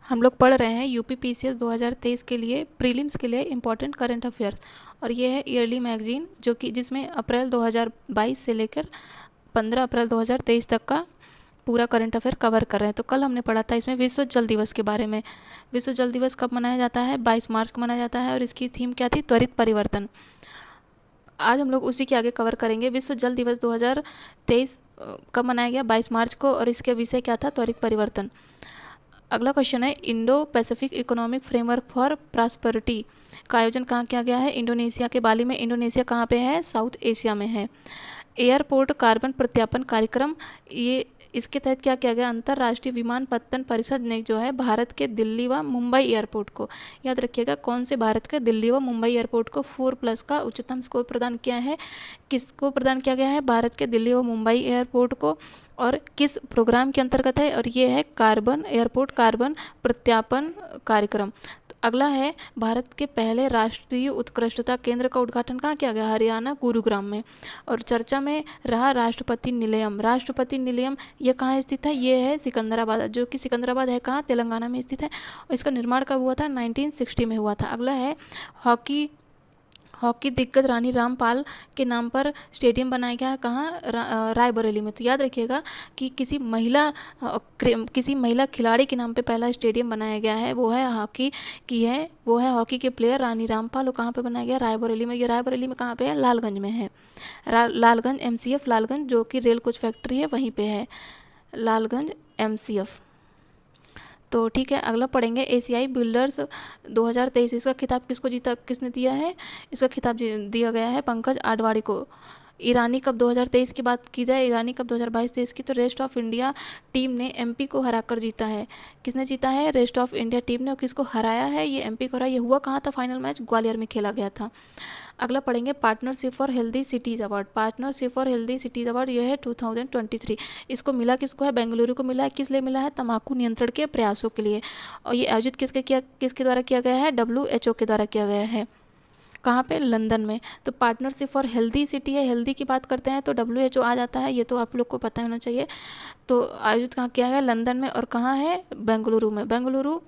हम लोग पढ़ रहे हैं यूपी पीसीएस 2023 के लिए प्रीलिम्स के लिए इम्पोर्टेंट करंट अफेयर्स। और ये है ईयरली मैगजीन जो कि जिसमें अप्रैल 2022 से लेकर 15 अप्रैल 2023 तक का पूरा करंट अफेयर कवर कर रहे हैं। तो कल हमने पढ़ा था इसमें विश्व जल दिवस के बारे में। विश्व जल दिवस कब मनाया जाता है? 22 मार्च को मनाया जाता है और इसकी थीम क्या थी? त्वरित परिवर्तन। आज हम लोग उसी के आगे कवर करेंगे। विश्व जल दिवस 2023 कब मनाया गया? 22 मार्च को, और इसके विषय क्या था? त्वरित परिवर्तन। अगला क्वेश्चन है, Indo Pacific economic framework for prosperity का आयोजन कहाँ किया गया है? इंडोनेशिया के बाली में। इंडोनेशिया कहाँ पे है? साउथ एशिया में है। एयरपोर्ट कार्बन प्रत्यापन कार्यक्रम, ये इसके तहत क्या किया गया? अंतर्राष्ट्रीय विमानपत्तन परिषद ने जो है भारत के दिल्ली व मुंबई एयरपोर्ट को, याद रखिएगा कौन से भारत के दिल्ली व मुंबई एयरपोर्ट को 4+ का उच्चतम स्कोर प्रदान किया है। किसको प्रदान किया गया है? भारत के दिल्ली व मुंबई एयरपोर्ट को। और किस प्रोग्राम के अंतर्गत है? और ये है कार्बन एयरपोर्ट कार्बन प्रत्यापन कार्यक्रम। तो अगला है, भारत के पहले राष्ट्रीय उत्कृष्टता केंद्र का उद्घाटन कहाँ किया गया? हरियाणा गुरुग्राम में। और चर्चा में रहा राष्ट्रपति निलयम। राष्ट्रपति निलयम ये कहाँ स्थित है? ये है सिकंदराबाद, जो कि सिकंदराबाद है कहाँ? तेलंगाना में स्थित है। और इसका निर्माण कब हुआ था? 1960 में हुआ था। अगला है, हॉकी दिग्गज रानी रामपाल के नाम पर स्टेडियम बनाया गया है कहाँ? रायबरेली में। तो याद रखिएगा कि किसी महिला खिलाड़ी के नाम पे पहला स्टेडियम बनाया गया है, वो है हॉकी की है, वो है हॉकी के प्लेयर रानी रामपाल। वो कहाँ पे बनाया गया? रायबरेली में। ये रायबरेली में कहाँ पे है? लालगंज में है। लालगंज MCF लालगंज, जो कि रेल कोच फैक्ट्री है वहीं पे है, लालगंज MCF। तो ठीक है, अगला पढ़ेंगे एशियाई बिल्डर्स 2023। इसका खिताब किसको जीता, किसने दिया है? इसका खिताब दिया गया है पंकज आडवाणी को। ईरानी कप 2023 की बात की जाए, ईरानी कप 2022-23 की, तो रेस्ट ऑफ इंडिया टीम ने MP को हराकर जीता है। किसने जीता है? रेस्ट ऑफ इंडिया टीम ने। और किसको हराया है? ये MP को हराया। ये हुआ कहाँ था? फाइनल मैच ग्वालियर में खेला गया था। अगला पढ़ेंगे partnership for healthy cities award. Partnership for healthy cities award ये है 2023। इसको मिला किसको है? बेंगलुरु को मिला है। किस लिए मिला है? तंबाकू नियंत्रण के प्रयासों के लिए। और ये आयोजित किसके द्वारा किया गया है? WHO के द्वारा किया गया है। कहाँ पे? लंदन में। तो पार्टनरशिप फॉर हेल्दी सिटी है, हेल्दी की बात करते हैं तो WHO आ जाता है, ये तो आप लोग को पता होना चाहिए। तो आयोजित कहाँ किया गया? लंदन में। और कहाँ है? बेंगलुरु में। बेंगलुरु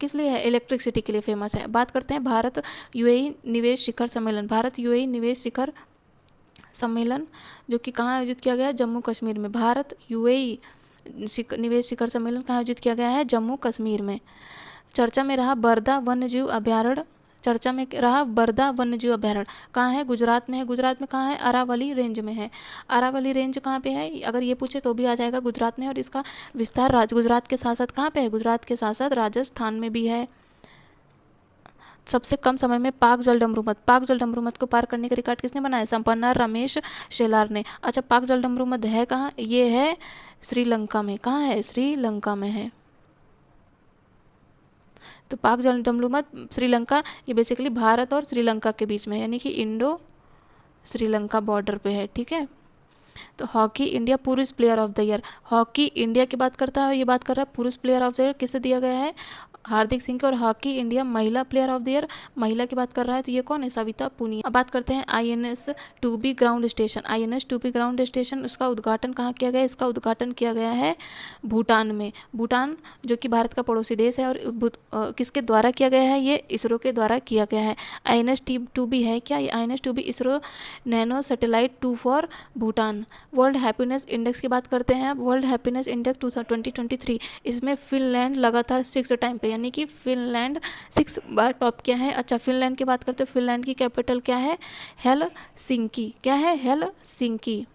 किस लिए है? इलेक्ट्रिसिटी के लिए फेमस है। बात करते हैं भारत UAE निवेश शिखर सम्मेलन। भारत UAE निवेश शिखर सम्मेलन जो कि कहाँ आयोजित किया गया है? जम्मू कश्मीर में। भारत UAE निवेश शिखर सम्मेलन कहाँ आयोजित किया गया है? जम्मू कश्मीर में। चर्चा में रहा बरदा वन्यजीव अभ्यारण्य। चर्चा में रहा बरदा वन्यजीव अभ्यारण्य कहाँ है? गुजरात में है। गुजरात में कहाँ है? अरावली रेंज में है। अरावली रेंज कहाँ पे है? अगर ये पूछे तो भी आ जाएगा, गुजरात में। और इसका विस्तार गुजरात के साथ साथ कहाँ पे है? गुजरात के साथ साथ राजस्थान में भी है। सबसे कम समय में पाक जल डमरू मत को पार करने का रिकॉर्ड किसने बनाया? संपन्ना रमेश शेलार ने। अच्छा, पाक जल डमरू मत है कहाँ? ये है श्रीलंका में। कहाँ है? श्रीलंका में है। तो पाक जल डमरू मत श्रीलंका, ये बेसिकली भारत और श्रीलंका के बीच में, यानी कि इंडो श्रीलंका बॉर्डर पे है। ठीक है। तो हॉकी इंडिया पुरुष player of the year, hockey India की बात करता है, ये बात कर रहा है पुरुष प्लेयर ऑफ द ईयर किसे दिया गया है? हार्दिक सिंह को। और हॉकी इंडिया महिला प्लेयर ऑफ द ईयर, महिला की बात कर रहा है तो ये कौन है? सविता पुनिया। अब बात करते हैं INS two B ground station. INS two B ground station, उसका उद्घाटन कहाँ किया गया? इसका उद्घाटन किया गया है भूटान में। भूटान जो कि भारत का पड़ोसी देश है। और किसके द्वारा किया गया है? ये इसरो के द्वारा किया गया है। INS टूबी है क्या? ये INS two B ISRO nano satellite 2 for Bhutan. World happiness index की बात करते हैं। वर्ल्ड हैप्पीनेस इंडेक्स 2023, इसमें फिनलैंड लगातार 6 टाइम पे, यानी कि फिनलैंड 6 बार टॉप किया है। अच्छा, फिनलैंड की बात करते हैं। फिनलैंड की कैपिटल क्या है? हेलसिंकी। क्या है? हेलसिंकी।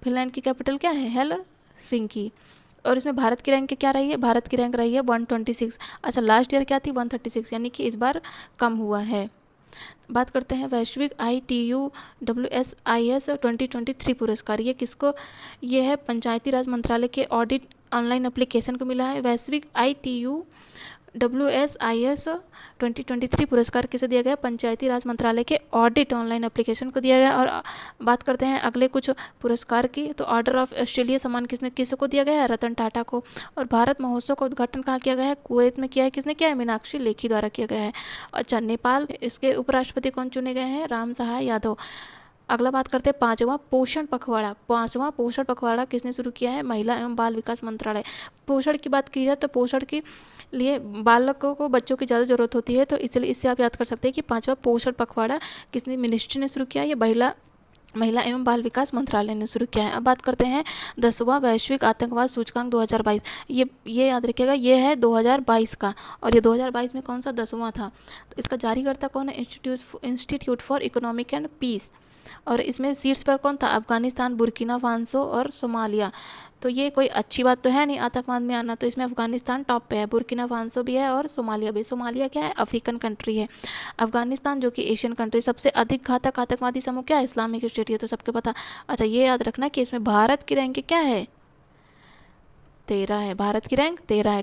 फिनलैंड की कैपिटल क्या है? हेलसिंकी। और इसमें भारत की रैंक क्या रही है? भारत की रैंक रही है 126। अच्छा, लास्ट ईयर क्या थी? 136, यानी कि इस बार कम हुआ है। बात करते हैं वैश्विक ITU WSIS 2023 पुरस्कार, ये किसको? ये है पंचायती राज मंत्रालय के ऑडिट ऑनलाइन एप्लीकेशन को मिला है। वैश्विक ITU WSIS 2023 पुरस्कार किसे दिया गया? पंचायती राज मंत्रालय के ऑडिट ऑनलाइन एप्लीकेशन को दिया गया। और बात करते हैं अगले कुछ पुरस्कार की, तो ऑर्डर ऑफ ऑस्ट्रेलिया सम्मान किसको दिया गया है? रतन टाटा को। और भारत महोत्सव का उद्घाटन कहाँ किया गया है? कुवैत में किया है। किसने किया है? मीनाक्षी लेखी द्वारा किया गया है। अच्छा, नेपाल, इसके उपराष्ट्रपति कौन चुने गए हैं? राम सहाय यादव। अगला बात करते हैं पांचवा पोषण पखवाड़ा। पांचवा पोषण पखवाड़ा किसने शुरू किया है? महिला एवं बाल विकास मंत्रालय। पोषण की बात की जाए तो पोषण के लिए बालकों को, बच्चों की ज़्यादा ज़रूरत होती है, तो इसलिए इससे आप याद कर सकते हैं कि पांचवा पोषण पखवाड़ा किसने, मिनिस्ट्री ने शुरू किया है? ये महिला एवं बाल विकास मंत्रालय ने शुरू किया है। अब बात करते हैं 10वां वैश्विक आतंकवाद सूचकांक 2022। ये याद रखिएगा, ये है 2022 का, और ये 2022 में कौन सा? 10वां था। तो इसका जारीकर्ता कौन है? Institute for Economic and Peace. और इसमें शीर्ष पर कौन था? अफगानिस्तान, बुर्किना फासो और सोमालिया। तो ये कोई अच्छी बात तो है नहीं आतंकवाद में आना, तो इसमें अफगानिस्तान टॉप पे है, बुर्किना फासो भी है और सोमालिया भी। सोमालिया क्या है? अफ्रीकन कंट्री है। अफगानिस्तान जो कि एशियन कंट्री। सबसे अधिक घातक आतंकवादी समूह क्या है? Islamic state. ये तो सबको पता। अच्छा, ये याद रखना कि इसमें भारत की रैंक क्या है? 13 है। भारत की रैंक 13 है।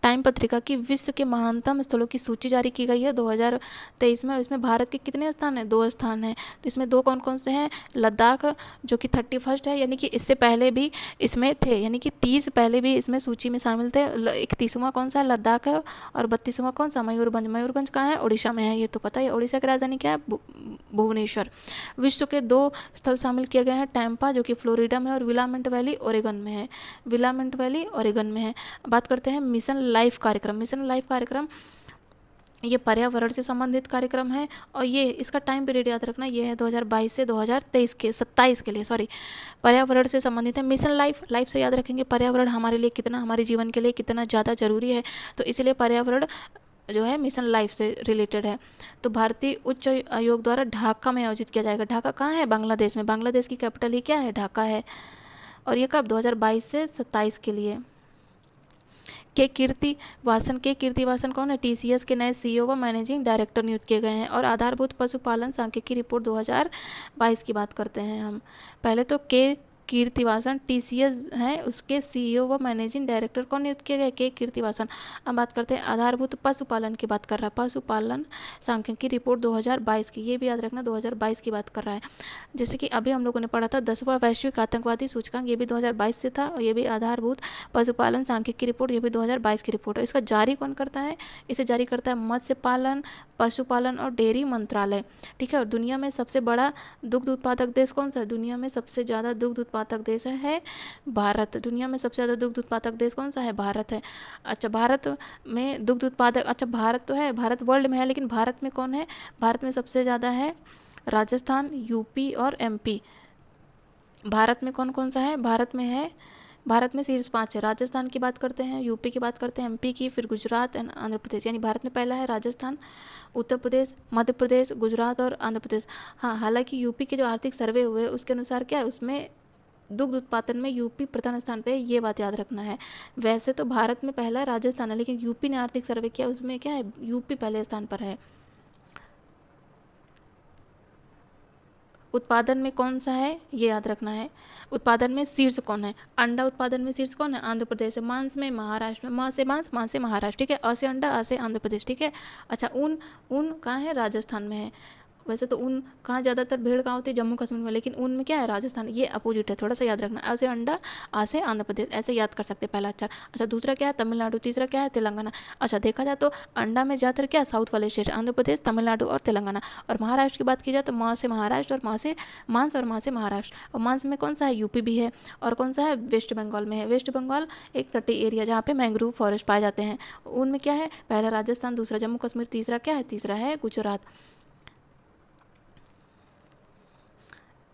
टाइम पत्रिका की विश्व के महानतम स्थलों की सूची जारी की गई है 2023 में। इसमें भारत के कितने स्थान हैं? 2 स्थान हैं। तो इसमें 2 कौन कौन से हैं? लद्दाख जो कि 31 है, यानी कि इससे पहले भी इसमें थे, यानी कि 30 पहले भी इसमें सूची में शामिल थे। 31वां कौन सा है? लद्दाख है। और 32वां कौन सा? मयूरभंज। मयूरभंज कहाँ है? उड़ीसा में है, ये तो पता है। उड़ीसा की राजधानी क्या है? भुवनेश्वर। विश्व के 2 स्थल शामिल किए गए हैं, टैंपा जो कि फ्लोरिडा में, और विलामेंट वैली ओरेगन में है। विलामेंट वैली ओरेगन में है। बात करते हैं मिशन लाइफ कार्यक्रम। मिशन लाइफ कार्यक्रम ये पर्यावरण से संबंधित कार्यक्रम है, और ये इसका टाइम पीरियड याद रखना, ये है 2022 से 2023 के 27 के लिए, सॉरी, पर्यावरण से संबंधित है। मिशन लाइफ से याद रखेंगे पर्यावरण हमारे लिए कितना, हमारे जीवन के लिए कितना ज़्यादा जरूरी है, तो इसलिए पर्यावरण जो है मिशन लाइफ से रिलेटेड है। तो भारतीय उच्च आयोग द्वारा ढाका में आयोजित किया जाएगा। ढाका कहाँ है? बांग्लादेश में। बांग्लादेश की कैपिटल ही क्या है? ढाका है। और ये कब? 2022 से 27 के लिए। के कीर्तिवासन कौन है? टीसीएस के नए सीईओ व मैनेजिंग डायरेक्टर नियुक्त किए गए हैं। और आधारभूत पशुपालन सांख्यिकी रिपोर्ट 2022 की बात करते हैं हम। पहले तो के कीर्तिवासन टीसीएस हैं, उसके सीईओ व मैनेजिंग डायरेक्टर कौन नियुक्त किए गए? के कीर्तिवासन। अब बात करते हैं आधारभूत पशुपालन की बात कर रहा है, पशुपालन सांख्यिकी रिपोर्ट 2022 की, ये भी याद रखना 2022 की बात कर रहा है। जैसे कि अभी हम लोगों ने पढ़ा था 10वां वैश्विक आतंकवादी सूचकांक, ये भी 2022 से था, और ये भी आधारभूत पशुपालन सांख्यिकी रिपोर्ट, ये भी 2022 की रिपोर्ट है। इसका जारी कौन करता है? इसे जारी करता है मत्स्य पालन, पशुपालन और डेयरी मंत्रालय। ठीक है। और दुनिया में सबसे बड़ा दुग्ध उत्पादक देश कौन सा है? दुनिया में सबसे ज़्यादा दुग्ध उत्पादक देश है भारत। दुनिया में सबसे ज़्यादा दुग्ध उत्पादक देश कौन सा है? भारत है। अच्छा, भारत में दुग्ध उत्पादक, अच्छा भारत तो है, भारत वर्ल्ड में है, लेकिन भारत में कौन है? भारत में सबसे ज़्यादा है राजस्थान, यूपी और एमपी। भारत में कौन कौन सा है? भारत में शीर्ष 5 है। राजस्थान की बात करते हैं, यूपी की बात करते हैं, एमपी की, फिर गुजरात एंड आंध्र प्रदेश। यानी भारत में पहला है राजस्थान, उत्तर प्रदेश, मध्य प्रदेश, गुजरात और आंध्र प्रदेश। हाँ, हालांकि यूपी के जो आर्थिक सर्वे हुए उसके अनुसार क्या है, उसमें दुग्ध उत्पादन में यूपी प्रथम स्थान पे है, ये बात याद रखना है। वैसे तो भारत में पहला राजस्थान है, लेकिन यूपी ने आर्थिक सर्वे किया, उसमें क्या है, यूपी पहले स्थान पर है। उत्पादन में कौन सा है, ये याद रखना है। उत्पादन में शीर्ष कौन है? अंडा उत्पादन में शीर्ष कौन है? आंध्र प्रदेश है। मांस में महाराष्ट्र में, मां से मांस, मां से महाराष्ट्र। ठीक है। अ से अंडा, अ से आंध्र प्रदेश। ठीक है। अच्छा, ऊन कहाँ है? राजस्थान में है। वैसे तो ऊन कहाँ ज़्यादातर भेड़ कहाँ होती है? जम्मू कश्मीर में, लेकिन ऊन में क्या है? राजस्थान। ये अपोजिट है, थोड़ा सा याद रखना। अ से अंडा, आ से आंध्र प्रदेश, ऐसे याद कर सकते हैं पहला अक्षर। अच्छा, दूसरा क्या है? तमिलनाडु। तीसरा क्या है? तेलंगाना। अच्छा, देखा जाए तो अंडा में ज़्यादातर क्या, साउथ वाले स्टेट, आंध्र प्रदेश, तमिलनाडु और तेलंगाना। और महाराष्ट्र की बात की जाए तो माँ से महाराष्ट्र, और माँ से मांस, और माँ से महाराष्ट्र। और मांस में कौन सा है? यूपी भी है। और कौन सा है? वेस्ट बंगाल में है। वेस्ट बंगाल एक तटीय एरिया जहाँ पे मैंग्रोव फॉरेस्ट पाए जाते हैं। उनमें क्या है? पहला राजस्थान, दूसरा जम्मू कश्मीर, तीसरा क्या है? तीसरा है गुजरात।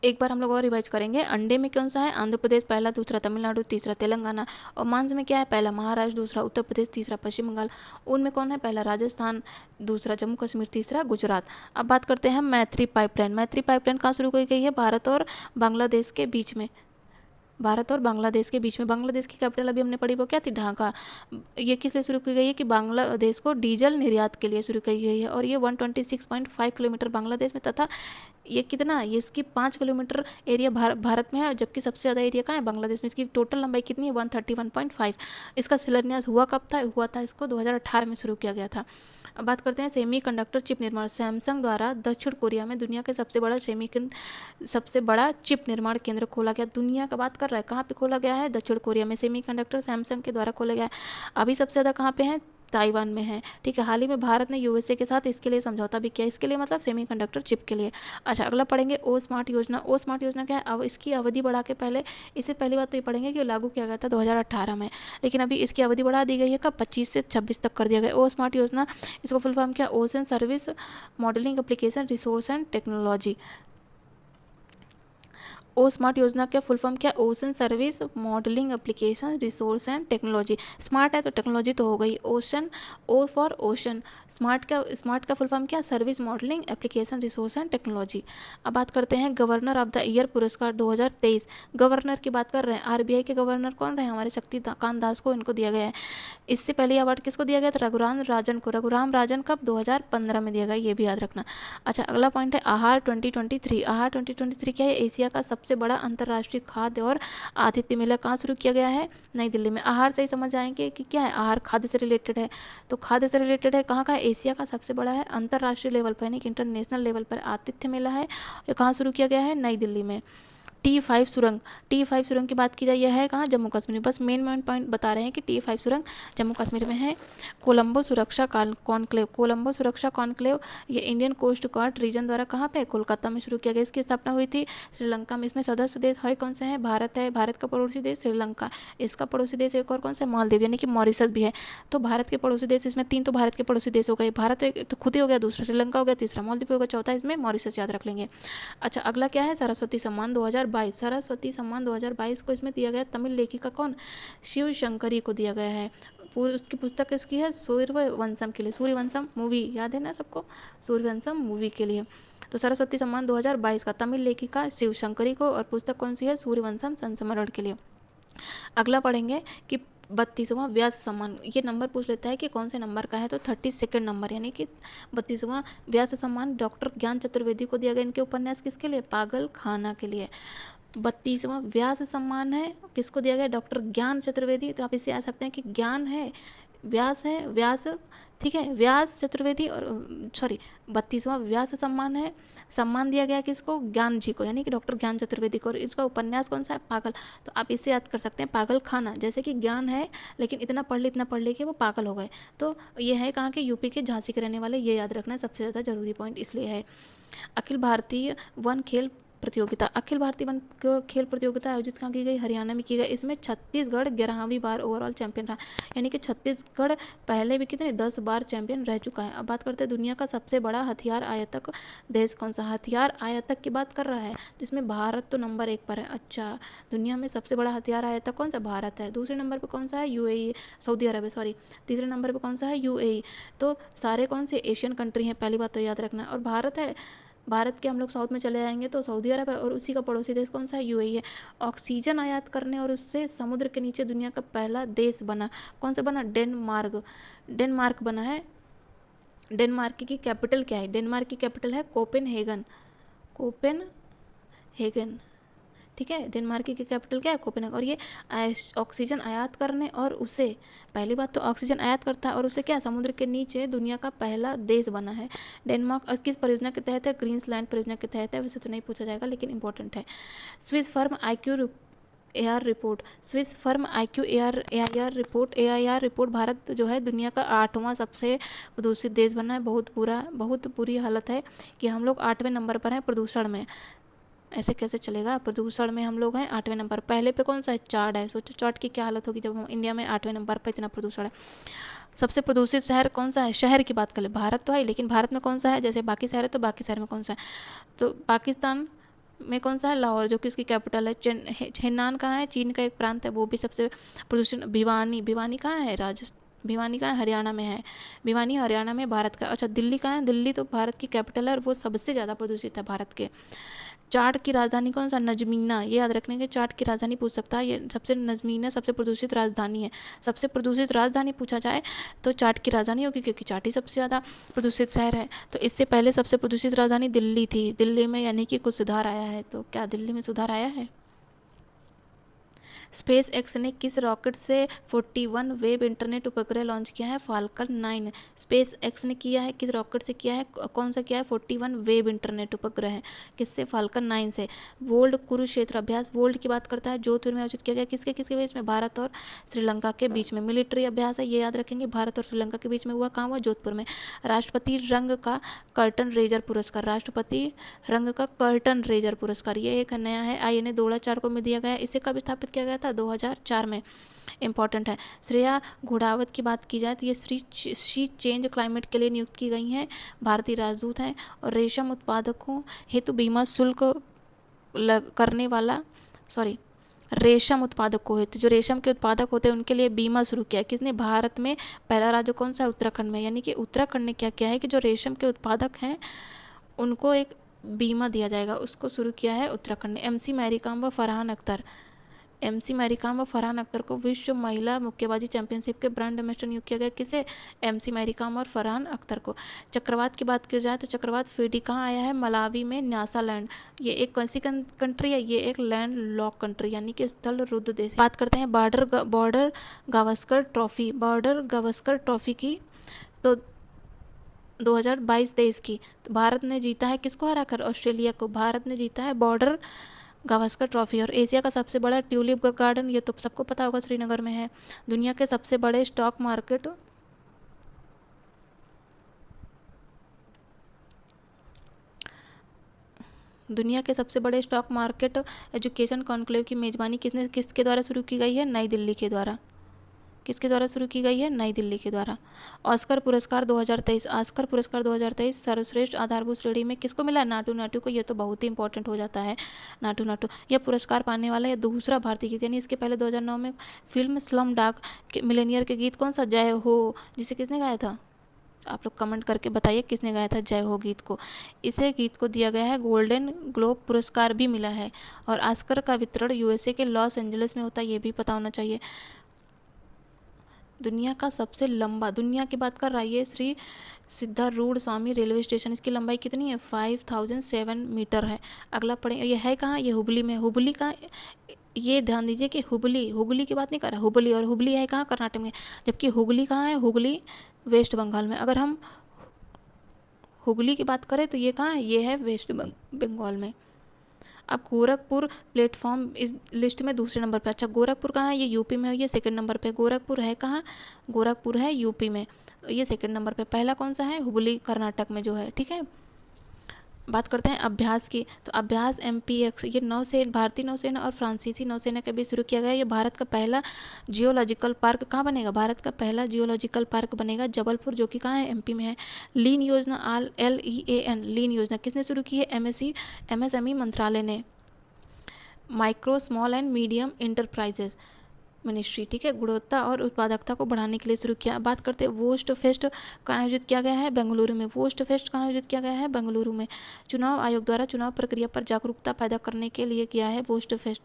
एक बार हम लोग और रिवाइज करेंगे। अंडे में कौन सा है? आंध्र प्रदेश पहला, दूसरा तमिलनाडु, तीसरा तेलंगाना। और मांस में क्या है? पहला महाराष्ट्र, दूसरा उत्तर प्रदेश, तीसरा पश्चिम बंगाल। उनमें कौन है? पहला राजस्थान, दूसरा जम्मू कश्मीर, तीसरा गुजरात। अब बात करते हैं मैत्री पाइपलाइन। मैत्री पाइपलाइन कहाँ शुरू की गई है? भारत और बांग्लादेश के बीच में। भारत और बांग्लादेश के बीच में। बांग्लादेश की कैपिटल अभी हमने पढ़ी, वो क्या थी? ढाका। ये किस लिए शुरू की गई है? कि बांग्लादेश को डीजल निर्यात के लिए शुरू की गई है। और ये 126.5 किलोमीटर बांग्लादेश में, तथा ये कितना, ये इसकी 5 किलोमीटर एरिया भारत में है, जबकि सबसे ज़्यादा एरिया कहाँ है? बांग्लादेश में। इसकी टोटल लंबाई कितनी है? 131.5। इसका शिलान्यास हुआ कब था? हुआ था इसको 2018 में शुरू किया गया था। अब बात करते हैं सेमीकंडक्टर चिप निर्माण। सैमसंग द्वारा दक्षिण कोरिया में दुनिया के सबसे बड़ा चिप निर्माण केंद्र खोला गया। दुनिया का बात कर रहा है, कहाँ पे खोला गया है? दक्षिण कोरिया में। सेमीकंडक्टर सैमसंग के द्वारा खोला गया है। अभी सबसे ज़्यादा कहाँ पे है? ताइवान में है। ठीक है, हाल ही में भारत ने यूएसए के साथ इसके लिए समझौता भी किया। इसके लिए मतलब सेमीकंडक्टर चिप के लिए। अच्छा, अगला पढ़ेंगे ओ स्मार्ट योजना। ओ स्मार्ट योजना क्या है? अब इसकी अवधि बढ़ा के पहले, इससे पहली बात तो ये पढ़ेंगे कि लागू किया गया था 2018 में, लेकिन अभी इसकी अवधि बढ़ा दी गई है। कब? 25 से 26 तक कर दिया गया। ओ स्मार्ट योजना, इसको फुल फॉर्म क्या? Ocean service modelling application resource and technology. O SMART योजना का फुल फॉर्म क्या? Ocean service modelling application resource and technology. SMART है तो टेक्नोलॉजी तो हो गई। Ocean, O for ocean. SMART का फुल फॉर्म क्या? Service modelling application resource and technology. अब बात करते हैं गवर्नर ऑफ द ईयर पुरस्कार 2023। गवर्नर की बात कर रहे हैं। आरबीआई के गवर्नर कौन रहे? हमारे शक्तिकांत दास को इनको दिया गया है। इससे पहले अवार्ड किसको दिया गया था? रघुराम राजन को। रघुराम राजन कब? 2015 में दिया गया, ये भी याद रखना। अच्छा, अगला पॉइंट है आहार 2023। आहार 2023 क्या है? एशिया का सबसे बड़ा अंतर्राष्ट्रीय खाद्य और आतिथ्य मेला कहाँ शुरू किया गया है? नई दिल्ली में। आहार से ही समझ आएंगे कि क्या है? आहार खाद्य से रिलेटेड है, तो खाद्य से रिलेटेड है। कहाँ का है? एशिया का सबसे बड़ा है, अंतर्राष्ट्रीय लेवल पर यानी कि इंटरनेशनल लेवल पर आतिथ्य मेला है। ये कहाँ शुरू किया गया है? नई दिल्ली में। T5 सुरंग। T5 सुरंग की बात की जाए, यह है कहाँ? जम्मू कश्मीर में। बस मेन पॉइंट बता रहे हैं कि T5 सुरंग जम्मू कश्मीर में है। कोलंबो सुरक्षा कॉन्क्लेव। कोलंबो सुरक्षा कॉन्क्लेव ये इंडियन कोस्ट गार्ड रीजन द्वारा कहाँ पे? कोलकाता में शुरू किया गया। इसकी स्थापना हुई थी श्रीलंका में। इसमें सदस्य देश है कौन से हैं? भारत है। भारत का पड़ोसी देश श्रीलंका। इसका पड़ोसी देश एक और कौन सा? मालदीव यानी कि मॉरिशस भी है। तो भारत के पड़ोसी देश इसमें 3 तो भारत के पड़ोसी देश हो गए। भारत एक तो खुद ही हो गया, दूसरा श्रीलंका हो गया, तीसरा मालदीव हो गया, चौथा इसमें मॉरिशस, याद रख लेंगे। अच्छा, अगला क्या है? सरस्वती सम्मान 2022। सरस्वती सम्मान 2022 को इसमें दिया गया तमिल लेखिका कौन? शिव शंकरी को दिया गया है। पूरी उसकी पुस्तक किसकी है? सूर्यवंशम के लिए। सूर्यवंशम मूवी याद है ना सबको? सूर्यवंशम मूवी के लिए। तो सरस्वती सम्मान 2022 का तमिल लेखिका शिव शंकरी को, और पुस्तक कौन सी है? सूर्यवंशम संस्मरण के लिए। अगला पढ़ेंगे कि 32वां व्यास सम्मान। ये नंबर पूछ लेता है कि कौन से नंबर का है, तो 32 नंबर यानी कि 32वां व्यास सम्मान डॉक्टर ज्ञान चतुर्वेदी को दिया गया। इनके उपन्यास किसके लिए? पागल खाना के लिए। 32वां व्यास सम्मान है, किसको दिया गया? डॉक्टर ज्ञान चतुर्वेदी। तो आप इससे आ सकते हैं कि ज्ञान है, व्यास है, व्यास, ठीक है, व्यास चतुर्वेदी, और सॉरी 32वां व्यास सम्मान है। सम्मान दिया गया किसको? ज्ञान जी को, यानी कि डॉक्टर ज्ञान चतुर्वेदी को। और इसका उपन्यास कौन सा है? पागल। तो आप इससे याद कर सकते हैं पागल खाना। जैसे कि ज्ञान है लेकिन इतना पढ़ ले कि वो पागल हो गए। तो ये है कहाँ के? यूपी के झांसी के रहने वाले। ये याद रखना सबसे ज़्यादा जरूरी पॉइंट इसलिए है। अखिल भारतीय वन खेल प्रतियोगिता। अखिल भारतीय वन खेल प्रतियोगिता आयोजित कहाँ की गई? हरियाणा में की गई। इसमें छत्तीसगढ़ 11वीं बार ओवरऑल चैंपियन था, यानी कि छत्तीसगढ़ पहले भी कितने 10 बार चैंपियन रह चुका है। अब बात करते हैं दुनिया का सबसे बड़ा हथियार आयातक देश कौन सा? हथियार आयातक की बात कर रहा है तो इसमें भारत तो नंबर 1 पर है। अच्छा, दुनिया में सबसे बड़ा हथियार आयातक कौन सा? भारत है। दूसरे नंबर पर कौन सा है? यूएई, सऊदी अरब, सॉरी। तीसरे नंबर पर कौन सा है? यूएई। तो सारे कौन से एशियन कंट्री हैं, पहली बात तो याद रखना। और भारत है, भारत के हम लोग साउथ में चले जाएंगे तो सऊदी अरब है, और उसी का पड़ोसी देश कौन सा है? यूएई है। ऑक्सीजन आयात करने और उससे समुद्र के नीचे दुनिया का पहला देश बना, कौन सा बना? डेनमार्क। डेनमार्क बना है। डेनमार्क की कैपिटल क्या है? डेनमार्क की कैपिटल है कोपेनहेगन। कोपेनहेगन, ठीक है। डेनमार्क की कैपिटल क्या है? कोपेनहेगन। और ये ऑक्सीजन आयात करने और उसे, पहली बात तो ऑक्सीजन आयात करता है और उसे क्या? समुद्र के नीचे दुनिया का पहला देश बना है डेनमार्क। किस परियोजना के तहत है? क्वींसलैंड परियोजना के तहत है। वैसे तो नहीं पूछा जाएगा लेकिन इंपॉर्टेंट है। Swiss firm IQ AR report. Swiss firm IQ AR report Bharat जो है दुनिया का 8वां सबसे प्रदूषित देश बना है। बहुत बुरी हालत है कि हम लोग 8वें नंबर पर हैं प्रदूषण में। ऐसे कैसे चलेगा? प्रदूषण में हम लोग हैं 8वें नंबर। पहले पे कौन सा है? चार्ट है। सोचो चार्ट की क्या हालत होगी जब हम इंडिया में 8वें नंबर पर इतना प्रदूषण है। सबसे प्रदूषित शहर कौन सा है? शहर की बात करें, भारत तो है लेकिन भारत में कौन सा है? जैसे बाकी शहर है तो बाकी शहर में कौन सा है? तो पाकिस्तान में कौन सा है? लाहौर, जो कि उसकी कैपिटल है। हेनान कहाँ है? चीन का एक प्रांत है, वो भी सबसे प्रदूषण। भिवानी कहाँ है? भिवानी कहाँ है? हरियाणा में है। भिवानी हरियाणा में भारत का। अच्छा, दिल्ली कहाँ है? दिल्ली तो भारत की कैपिटल है और वो सबसे ज़्यादा प्रदूषित है भारत के। चाड की राजधानी कौन सा? नजमीना। ये याद रखने के, चाड की राजधानी पूछ सकता है। ये सबसे नजमीना सबसे प्रदूषित राजधानी है। सबसे प्रदूषित राजधानी पूछा जाए तो चाड की राजधानी होगी, क्योंकि चाड ही सबसे ज़्यादा प्रदूषित शहर है। तो इससे पहले सबसे प्रदूषित राजधानी दिल्ली थी। दिल्ली में यानी कि कुछ सुधार आया है। तो क्या दिल्ली में सुधार आया है? स्पेस एक्स ने किस रॉकेट से 41 वेब इंटरनेट उपग्रह लॉन्च किया है? फाल्कन 9। स्पेस एक्स ने किया है, किस रॉकेट से किया है, कौन सा किया है? 41 वेब इंटरनेट उपग्रह है, किससे? फाल्कन 9 से। वोल्ड कुरुक्षेत्र अभ्यास, वोल्ड की बात करता है, जोधपुर में आयोजित किया गया, किसके किसके बीच में? भारत और श्रीलंका के बीच में। मिलिट्री अभ्यास है, ये याद रखेंगे, भारत और श्रीलंका के बीच में हुआ, कहाँ हुआ? जोधपुर में। राष्ट्रपति रंग का कर्टन रेजर पुरस्कार, राष्ट्रपति रंग का कर्टन रेजर पुरस्कार, ये एक नया है, INA 2004 को में दिया गया। इसे कब स्थापित किया गया था? 2004 में। इंपॉर्टेंट है। श्रेया घोड़ावत की बात की जाए तो ये शी चेंज क्लाइमेट के लिए नियुक्त की गई हैं, भारतीय राजदूत हैं। और रेशम उत्पादकों हेतु बीमा शुल्क करने वाला, रेशम उत्पादकों हेतु, जो रेशम के उत्पादक होते हैं उनके लिए बीमा शुरू किया। किसने? भारत में पहला राज्य कौन सा? उत्तराखंड में। यानी कि उत्तराखंड ने क्या किया है कि जो रेशम के उत्पादक हैं उनको एक बीमा दिया जाएगा, उसको शुरू किया है उत्तराखंड ने। MC मैरीकॉम व फरहान अख्तर को विश्व महिला मुक्केबाजी चैंपियनशिप के ब्रांड एम्बेसडर नियुक्त किया गया। किसे? MC मैरीकॉम और फरहान अख्तर को। चक्रवात की बात की जाए तो चक्रवात फिडी कहाँ आया है? मलावी में, न्यासालैंड। ये एक कैसी कंट्री है? ये एक लैंड लॉक कंट्री यानी कि स्थल रुद्ध देश। बात करते हैं बॉर्डर गावस्कर ट्रॉफी की, तो 2022-23 की। तो भारत ने जीता है, किसको हराकर? ऑस्ट्रेलिया को। भारत ने जीता है बॉर्डर गावस्कर ट्रॉफी। और एशिया का सबसे बड़ा ट्यूलिप गार्डन, ये तो सबको पता होगा, श्रीनगर में है। दुनिया के सबसे बड़े स्टॉक मार्केट, एजुकेशन कॉन्क्लेव की मेजबानी किसके द्वारा शुरू की गई है? नई दिल्ली के द्वारा। किसके द्वारा शुरू की गई है? नई दिल्ली के द्वारा। ऑस्कर पुरस्कार 2023 सर्वश्रेष्ठ आधारभूत श्रेणी में किसको मिला? नाटू को। ये तो बहुत ही इंपॉर्टेंट हो जाता है, नाटू। यह पुरस्कार पाने वाला ये दूसरा भारतीय गीत, यानी इसके पहले 2009 में फिल्म स्लम डॉग मिलेनियर के गीत कौन सा? जय हो, जिसे किसने गाया था? आप लोग कमेंट करके बताइए किसने गाया था जय हो गीत को। इसे गीत को दिया गया है गोल्डन ग्लोब पुरस्कार भी मिला है। और ऑस्कर का वितरण USA के लॉस एंजलिस में होता है, ये भी पता होना चाहिए। दुनिया का सबसे लंबा, दुनिया की बात कर रहा है ये, श्री सिद्धारूढ़ स्वामी रेलवे स्टेशन, इसकी लंबाई कितनी है? 5007 मीटर है। अगला पढ़े, ये है कहाँ? ये हुबली में। हुबली का, ये ध्यान दीजिए कि हुबली की बात नहीं कर रहा, हुबली, और हुबली है कहाँ? कर्नाटक में। जबकि हुगली कहाँ है? हुगली वेस्ट बंगाल में। अगर हम हुगली की बात करें तो ये कहाँ है? ये है वेस्ट बंगाल में। अब गोरखपुर प्लेटफॉर्म इस लिस्ट में दूसरे नंबर पे। अच्छा, गोरखपुर कहाँ है? ये यूपी में है, ये सेकंड नंबर पे। गोरखपुर है कहाँ? गोरखपुर है यूपी में, ये सेकंड नंबर पे। पहला कौन सा है? हुबली कर्नाटक में जो है, ठीक है। बात करते हैं अभ्यास की, तो अभ्यास MPX, ये भारतीय नौसेना और फ्रांसीसी नौसेना के बीच शुरू किया गया। ये भारत का पहला जियोलॉजिकल पार्क कहाँ बनेगा? भारत का पहला जियोलॉजिकल पार्क बनेगा जबलपुर, जो कि कहाँ है? MP में है। लीन योजना, LEAN, लीन योजना किसने शुरू की है? MSME मंत्रालय ने। Micro small and medium enterprises ministry, ठीक है, गुणवत्ता और उत्पादकता को बढ़ाने के लिए शुरू किया। बात करते हैं वोस्ट फेस्ट कहाँ आयोजित किया गया है? बेंगलुरु में। वोस्ट फेस्ट कहाँ आयोजित किया गया है? बेंगलुरु में। चुनाव आयोग द्वारा चुनाव प्रक्रिया पर जागरूकता पैदा करने के लिए किया है वोस्ट फेस्ट।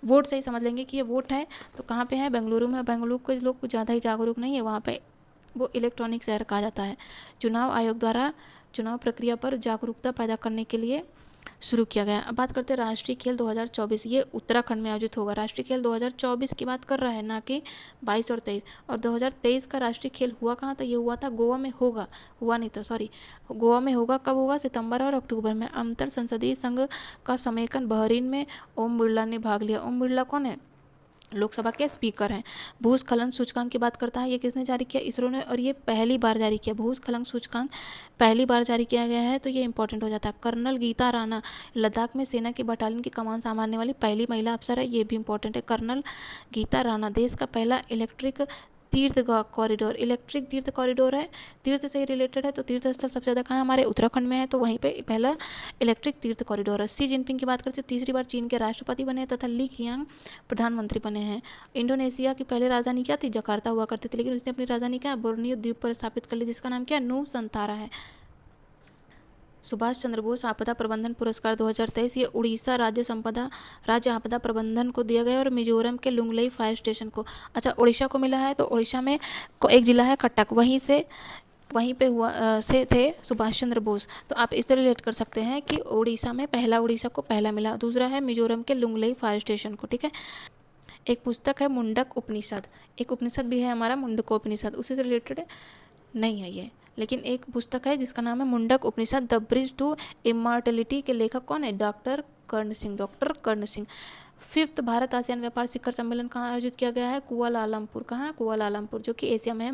वोट से ही समझ लेंगे कि ये वोट है, तो कहाँ पे है? बेंगलुरु में। बेंगलुरु के लोग कुछ ज़्यादा ही जागरूक नहीं है, वहाँ पे वो इलेक्ट्रॉनिक शहर कहा जाता है। चुनाव आयोग द्वारा चुनाव प्रक्रिया पर जागरूकता पैदा करने के लिए शुरू किया गया। अब बात करते हैं राष्ट्रीय खेल 2024, ये उत्तराखंड में आयोजित होगा। राष्ट्रीय खेल 2024 की बात कर रहा है, ना कि 22 और 23। और 2023 का राष्ट्रीय खेल हुआ कहाँ था? ये हुआ था गोवा में। गोवा में होगा। कब होगा? सितंबर और अक्टूबर में। अंतर संसदीय संघ का समेकन बहरीन में ओम बिरला ने भाग लिया। ओम बिरला कौन है? लोकसभा के स्पीकर हैं। भूस्खलन सूचकांक की बात करता है, ये किसने जारी किया? इसरो ने, और ये पहली बार जारी किया। भूस्खलन सूचकांक पहली बार जारी किया गया है, तो ये इंपॉर्टेंट हो जाता है। कर्नल गीता राणा लद्दाख में सेना की बटालियन की कमान संभालने वाली पहली महिला अफसर है, ये भी इंपॉर्टेंट है। कर्नल गीता राणा देश का पहला इलेक्ट्रिक तीर्थ कॉरिडोर है। तीर्थ से रिलेटेड है, तो तीर्थ स्थल सबसे ज़्यादा कहाँ? हमारे उत्तराखंड में है, तो वहीं पे पहला इलेक्ट्रिक तीर्थ कॉरिडोर है। शी जिनपिंग की बात करते हैं, तीसरी बार चीन के राष्ट्रपति बने तथा ली कियांग प्रधानमंत्री बने हैं। इंडोनेशिया की पहले राजधानी क्या थी? जकार्ता हुआ करती थी, लेकिन उसने अपनी राजधानी क्या? बोर्नियो द्वीप पर स्थापित कर ली, जिसका नाम क्या? नूसंतारा है। सुभाष चंद्र बोस आपदा प्रबंधन पुरस्कार 2023, ये उड़ीसा राज्य आपदा प्रबंधन को दिया गया और मिजोरम के लुंगलेई फायर स्टेशन को। अच्छा, उड़ीसा को मिला है, तो उड़ीसा में एक जिला है कटक, वहीं पे से थे सुभाष चंद्र बोस। तो आप इससे रिलेट कर सकते हैं कि उड़ीसा को पहला मिला, दूसरा है मिजोरम के लुंगलेई फायर स्टेशन को, ठीक है। एक पुस्तक है मुंडक उपनिषद, एक उपनिषद भी है हमारा मुंडकोपनिषद, उसी से रिलेटेड नहीं है ये, लेकिन एक पुस्तक है जिसका नाम है मुंडक उपनिषद, द ब्रिज टू इमॉर्टलिटी के लेखक कौन है? डॉक्टर कर्ण सिंह, डॉक्टर कर्ण सिंह। 5th भारत आसियान व्यापार शिखर सम्मेलन कहाँ आयोजित किया गया है? कुआलालमपुर। कहाँ? कुआलालमपुर, जो कि एशिया में है।